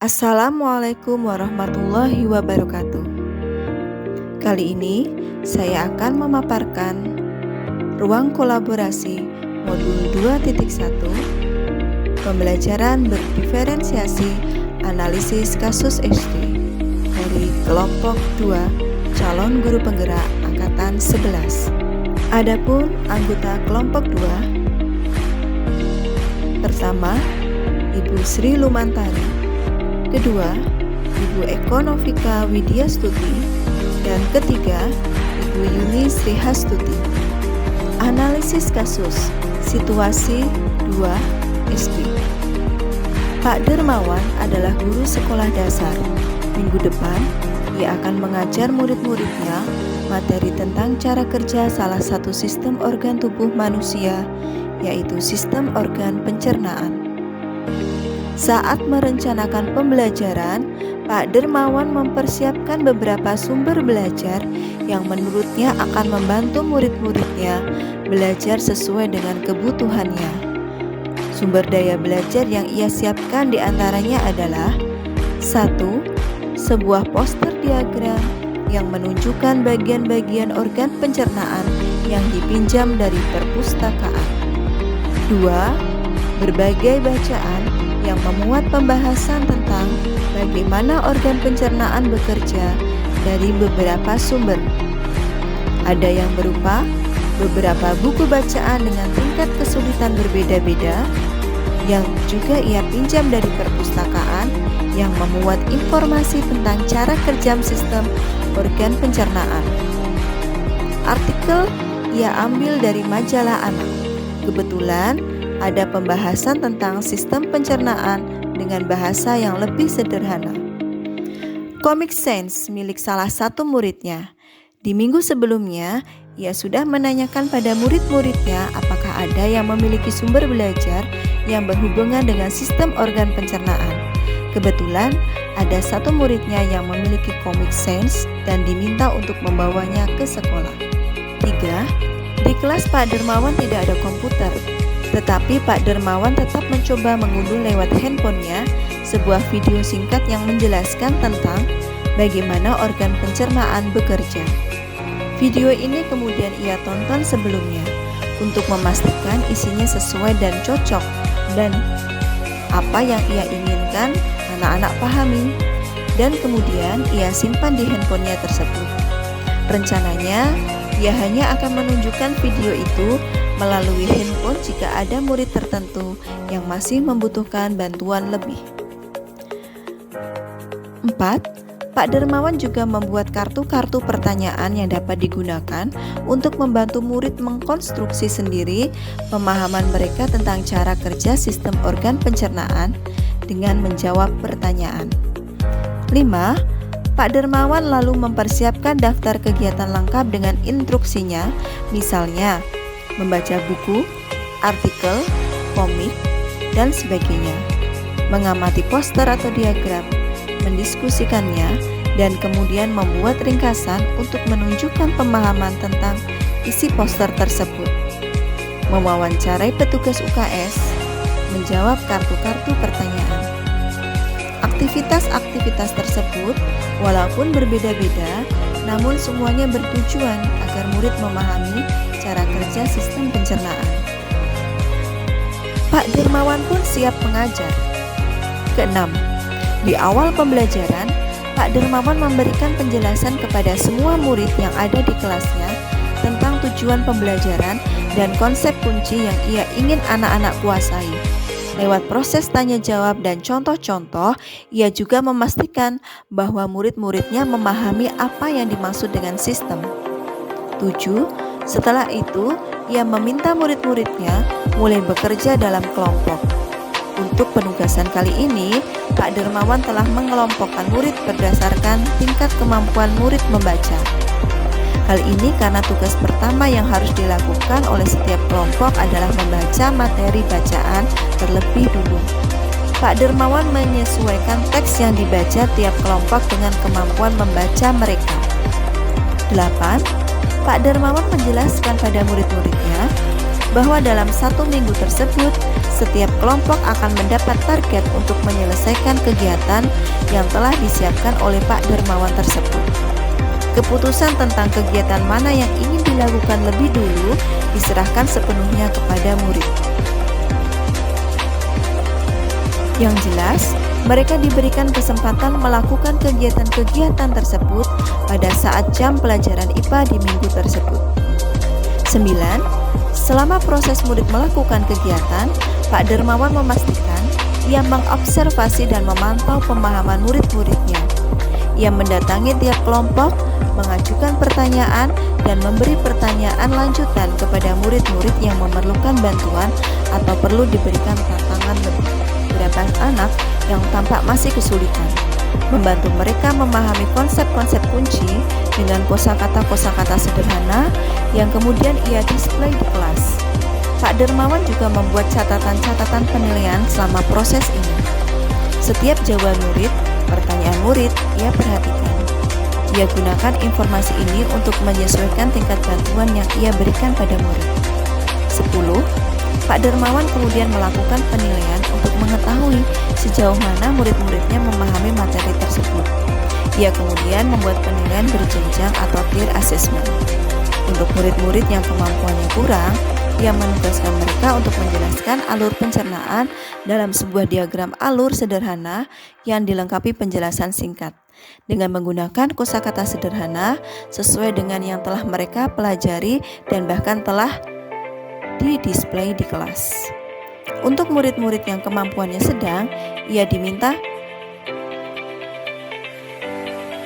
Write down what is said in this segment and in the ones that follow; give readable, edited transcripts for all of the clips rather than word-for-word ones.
Assalamualaikum warahmatullahi wabarakatuh. Kali ini saya akan memaparkan ruang kolaborasi modul 2.1 pembelajaran berdiferensiasi analisis kasus SD dari kelompok 2 calon guru penggerak angkatan 11. Adapun anggota kelompok 2 pertama Ibu Sri Lumantari, kedua Ibu Eko Novika Widyastuti, dan ketiga Ibu Yuni Srihastuti. Analisis kasus situasi 2 SD. Pak Dermawan adalah guru sekolah dasar. Minggu depan ia akan mengajar murid-muridnya materi tentang cara kerja salah satu sistem organ tubuh manusia, yaitu sistem organ pencernaan. Saat merencanakan pembelajaran, Pak Dermawan mempersiapkan beberapa sumber belajar yang menurutnya akan membantu murid-muridnya belajar sesuai dengan kebutuhannya. Sumber daya belajar yang ia siapkan diantaranya adalah 1. Sebuah poster diagram yang menunjukkan bagian-bagian organ pencernaan yang dipinjam dari perpustakaan. 2. Berbagai bacaan yang memuat pembahasan tentang bagaimana organ pencernaan bekerja dari beberapa sumber. Ada yang berupa beberapa buku bacaan dengan tingkat kesulitan berbeda-beda yang juga ia pinjam dari perpustakaan yang memuat informasi tentang cara kerja sistem organ pencernaan. Artikel ia ambil dari majalah Anak. Kebetulan ada pembahasan tentang sistem pencernaan dengan bahasa yang lebih sederhana. Comic Sans milik salah satu muridnya. Di minggu sebelumnya, ia sudah menanyakan pada murid-muridnya apakah ada yang memiliki sumber belajar yang berhubungan dengan sistem organ pencernaan. Kebetulan ada satu muridnya yang memiliki Comic Sans dan diminta untuk membawanya ke sekolah. 3. Di kelas Pak Dermawan tidak ada komputer. Tetapi Pak Dermawan tetap mencoba mengunduh lewat handphonenya sebuah video singkat yang menjelaskan tentang bagaimana organ pencernaan bekerja. Video ini kemudian ia tonton sebelumnya untuk memastikan isinya sesuai dan cocok dan apa yang ia inginkan anak-anak pahami, dan kemudian ia simpan di handphonenya tersebut. Rencananya ia hanya akan menunjukkan video itu melalui handphone jika ada murid tertentu yang masih membutuhkan bantuan lebih. 4. Pak Dermawan juga membuat kartu-kartu pertanyaan yang dapat digunakan untuk membantu murid mengkonstruksi sendiri pemahaman mereka tentang cara kerja sistem organ pencernaan dengan menjawab pertanyaan. 5. Pak Dermawan lalu mempersiapkan daftar kegiatan lengkap dengan instruksinya, misalnya membaca buku, artikel, komik, dan sebagainya, mengamati poster atau diagram, mendiskusikannya, dan kemudian membuat ringkasan untuk menunjukkan pemahaman tentang isi poster tersebut, mewawancarai petugas UKS, menjawab kartu-kartu pertanyaan. Aktivitas-aktivitas tersebut walaupun berbeda-beda, namun semuanya bertujuan agar murid memahami cara kerja sistem pencernaan. Pak Dermawan pun siap mengajar. Keenam, di awal pembelajaran, Pak Dermawan memberikan penjelasan kepada semua murid yang ada di kelasnya tentang tujuan pembelajaran dan konsep kunci yang ia ingin anak-anak kuasai. Lewat proses tanya jawab dan contoh-contoh, ia juga memastikan bahwa murid-muridnya memahami apa yang dimaksud dengan sistem. 7. Setelah itu, ia meminta murid-muridnya mulai bekerja dalam kelompok. Untuk penugasan kali ini, Pak Dermawan telah mengelompokkan murid berdasarkan tingkat kemampuan murid membaca. Hal ini karena tugas pertama yang harus dilakukan oleh setiap kelompok adalah membaca materi bacaan terlebih dulu. Pak Dermawan menyesuaikan teks yang dibaca tiap kelompok dengan kemampuan membaca mereka. 8. Pak Dermawan menjelaskan pada murid-muridnya bahwa dalam 1 minggu tersebut, setiap kelompok akan mendapat target untuk menyelesaikan kegiatan yang telah disiapkan oleh Pak Dermawan tersebut. Keputusan tentang kegiatan mana yang ingin dilakukan lebih dulu diserahkan sepenuhnya kepada murid. Yang jelas, mereka diberikan kesempatan melakukan kegiatan-kegiatan tersebut pada saat jam pelajaran IPA di minggu tersebut. 9. Selama proses murid melakukan kegiatan, Pak Dermawan memastikan ia mengobservasi dan memantau pemahaman murid-muridnya. Ia mendatangi tiap kelompok, mengajukan pertanyaan, dan memberi pertanyaan lanjutan kepada murid-murid yang memerlukan bantuan atau perlu diberikan tantangan lebih. Beberapa anak yang tampak masih kesulitan, membantu mereka memahami konsep-konsep kunci dengan kosakata-kosakata sederhana yang kemudian ia display di kelas. Pak Dermawan juga membuat catatan-catatan penilaian selama proses ini. Setiap jawaban murid, pertanyaan murid, ia perhatikan. Ia gunakan informasi ini untuk menyesuaikan tingkat bantuan yang ia berikan pada murid. 10. Pak Dermawan kemudian melakukan penilaian untuk mengetahui sejauh mana murid-muridnya memahami materi tersebut. Ia kemudian membuat penilaian berjenjang atau tier assessment. Untuk murid-murid yang kemampuannya kurang, ia menugaskan mereka untuk menjelaskan alur pencernaan dalam sebuah diagram alur sederhana yang dilengkapi penjelasan singkat dengan menggunakan kosakata sederhana sesuai dengan yang telah mereka pelajari dan bahkan telah di-display di kelas. Untuk murid-murid yang kemampuannya sedang,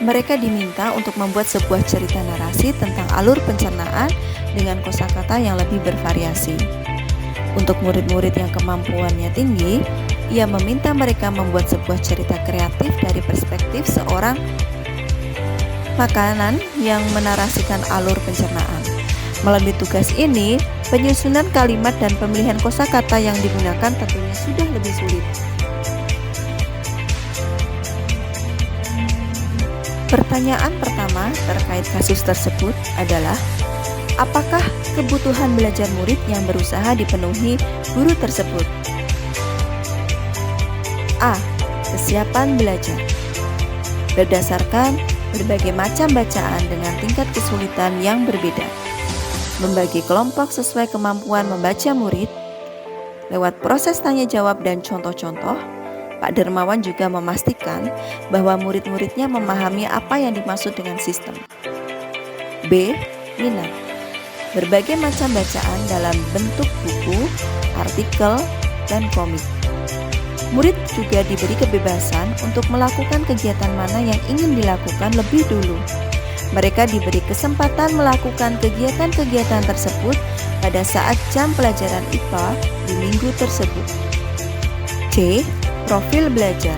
mereka diminta untuk membuat sebuah cerita narasi tentang alur pencernaan dengan kosakata yang lebih bervariasi. Untuk murid-murid yang kemampuannya tinggi, ia meminta mereka membuat sebuah cerita kreatif dari perspektif seorang makanan yang menarasikan alur pencernaan. Melalui tugas ini, penyusunan kalimat dan pemilihan kosakata yang digunakan tentunya sudah lebih sulit. Pertanyaan pertama terkait kasus tersebut adalah, apakah kebutuhan belajar murid yang berusaha dipenuhi guru tersebut? A. Kesiapan belajar. Berdasarkan berbagai macam bacaan dengan tingkat kesulitan yang berbeda. Membagi kelompok sesuai kemampuan membaca murid. Lewat proses tanya jawab dan contoh-contoh, Pak Dermawan juga memastikan bahwa murid-muridnya memahami apa yang dimaksud dengan sistem. B. Minat. Berbagai macam bacaan dalam bentuk buku, artikel, dan komik. Murid juga diberi kebebasan untuk melakukan kegiatan mana yang ingin dilakukan lebih dulu. Mereka diberi kesempatan melakukan kegiatan-kegiatan tersebut pada saat jam pelajaran IPA di minggu tersebut. C. Profil belajar.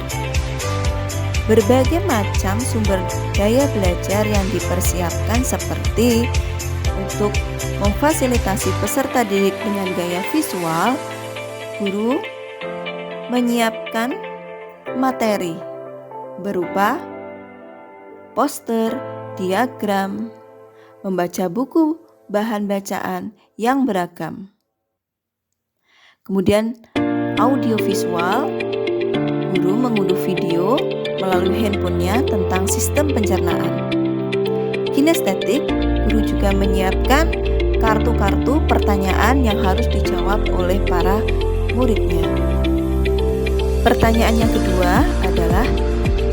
Berbagai macam sumber daya belajar yang dipersiapkan seperti untuk memfasilitasi peserta didik dengan gaya visual, guru menyiapkan materi berupa poster, diagram, membaca buku bahan bacaan yang beragam. Kemudian audiovisual, guru mengunduh video melalui handphonenya tentang sistem pencernaan. Kinestetik, guru juga menyiapkan kartu-kartu pertanyaan yang harus dijawab oleh para muridnya. Pertanyaan yang kedua adalah,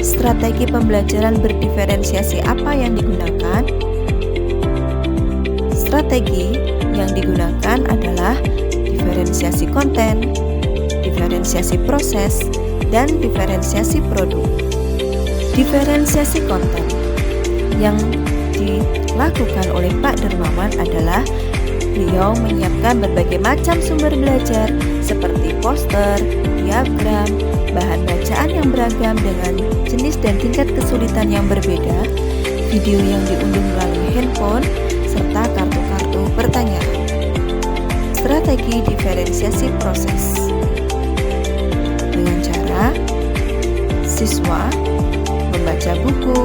strategi pembelajaran berdiferensiasi apa yang digunakan? Strategi yang digunakan adalah diferensiasi konten, diferensiasi proses, dan diferensiasi produk. Diferensiasi konten yang dilakukan oleh Pak Dermawan adalah beliau menyiapkan berbagai macam sumber belajar seperti poster, diagram, bahan bacaan yang beragam dengan jenis dan tingkat kesulitan yang berbeda, video yang diunduh melalui handphone, serta kartu-kartu pertanyaan. Strategi diferensiasi proses dengan cara siswa membaca buku,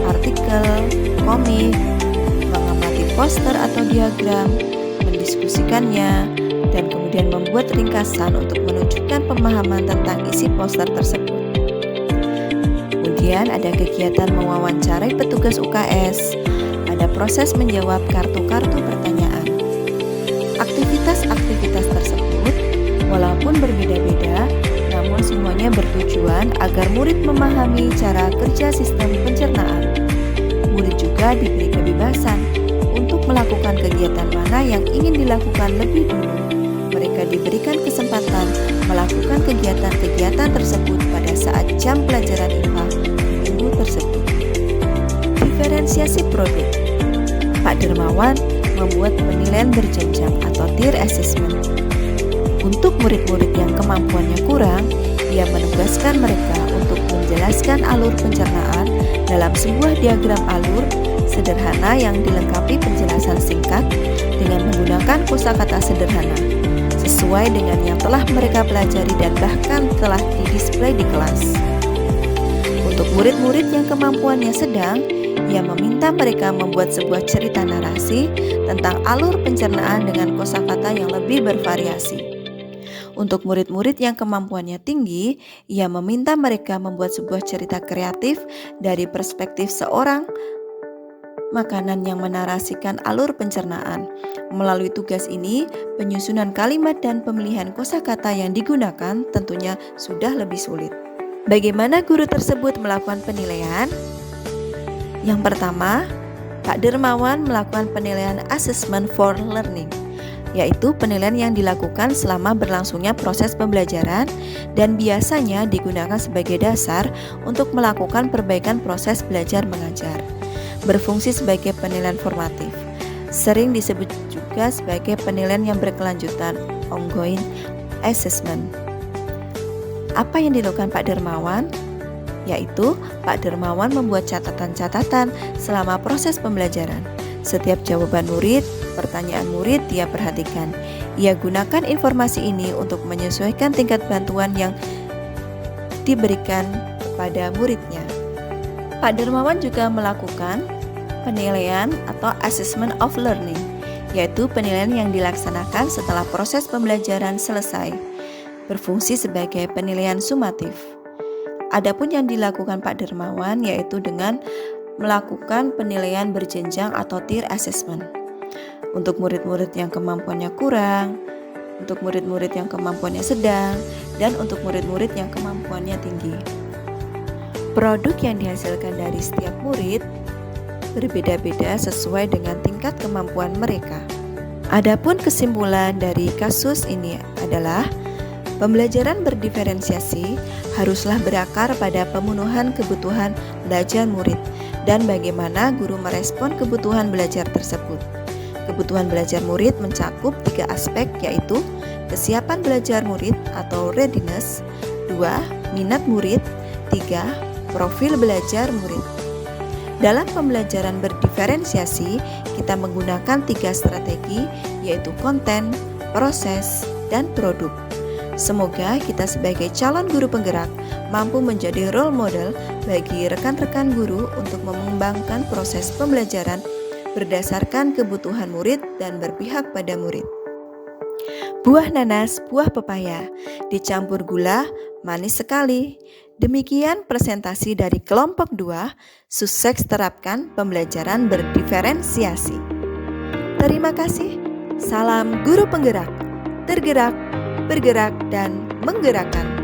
artikel, komik, mengamati poster atau diagram, mendiskusikannya, dan kemudian membuat ringkasan untuk menunjukkan pemahaman tentang isi poster tersebut. Kemudian ada kegiatan mewawancarai petugas UKS, ada proses menjawab kartu-kartu pertanyaan. Aktivitas-aktivitas tersebut walaupun berbeda-beda, namun semuanya bertujuan agar murid memahami cara kerja sistem pencernaan. Murid juga diberi kebebasan untuk melakukan kegiatan mana yang ingin dilakukan lebih dulu. Mereka diberikan kesempatan melakukan kegiatan-kegiatan tersebut pada saat jam pelajaran IPA minggu tersebut. Diferensiasi produk. Pak Dermawan membuat penilaian berjenjang atau tier assessment. Untuk murid-murid yang kemampuannya kurang, ia menugaskan mereka untuk menjelaskan alur pencernaan dalam sebuah diagram alur sederhana yang dilengkapi penjelasan singkat dengan menggunakan kosakata sederhana, sesuai dengan yang telah mereka pelajari dan bahkan telah didisplay di kelas. Untuk murid-murid yang kemampuannya sedang, ia meminta mereka membuat sebuah cerita narasi tentang alur pencernaan dengan kosakata yang lebih bervariasi. Untuk murid-murid yang kemampuannya tinggi, ia meminta mereka membuat sebuah cerita kreatif dari perspektif seorang makanan yang menarasikan alur pencernaan. Melalui tugas ini, penyusunan kalimat dan pemilihan kosakata yang digunakan tentunya sudah lebih sulit. Bagaimana guru tersebut melakukan penilaian? Yang pertama, Pak Dermawan melakukan penilaian assessment for learning, yaitu penilaian yang dilakukan selama berlangsungnya proses pembelajaran dan biasanya digunakan sebagai dasar untuk melakukan perbaikan proses belajar mengajar. Berfungsi sebagai penilaian formatif, sering disebut juga sebagai penilaian yang berkelanjutan, ongoing assessment. Apa yang dilakukan Pak Dermawan? Yaitu Pak Dermawan membuat catatan-catatan selama proses pembelajaran. Setiap jawaban murid, pertanyaan murid dia perhatikan. Ia gunakan informasi ini untuk menyesuaikan tingkat bantuan yang diberikan kepada muridnya. Pak Dermawan juga melakukan penilaian atau assessment of learning, yaitu penilaian yang dilaksanakan setelah proses pembelajaran selesai, berfungsi sebagai penilaian sumatif. Adapun yang dilakukan Pak Dermawan yaitu dengan melakukan penilaian berjenjang atau tier assessment. Untuk murid-murid yang kemampuannya kurang, untuk murid-murid yang kemampuannya sedang, dan untuk murid-murid yang kemampuannya tinggi. Produk yang dihasilkan dari setiap murid berbeda-beda sesuai dengan tingkat kemampuan mereka. Adapun kesimpulan dari kasus ini adalah pembelajaran berdiferensiasi haruslah berakar pada pemenuhan kebutuhan belajar murid dan bagaimana guru merespon kebutuhan belajar tersebut. Kebutuhan belajar murid mencakup 3 aspek, yaitu kesiapan belajar murid atau readiness, 2. Minat murid, 3. Profil belajar murid. Dalam pembelajaran berdiferensiasi, kita menggunakan 3 strategi, yaitu konten, proses, dan produk. Semoga kita sebagai calon guru penggerak mampu menjadi role model bagi rekan-rekan guru untuk mengembangkan proses pembelajaran berdasarkan kebutuhan murid dan berpihak pada murid. Buah nanas, buah pepaya, dicampur gula, manis sekali. Demikian presentasi dari kelompok 2, sukses terapkan pembelajaran berdiferensiasi. Terima kasih. Salam guru penggerak, tergerak, bergerak, dan menggerakkan.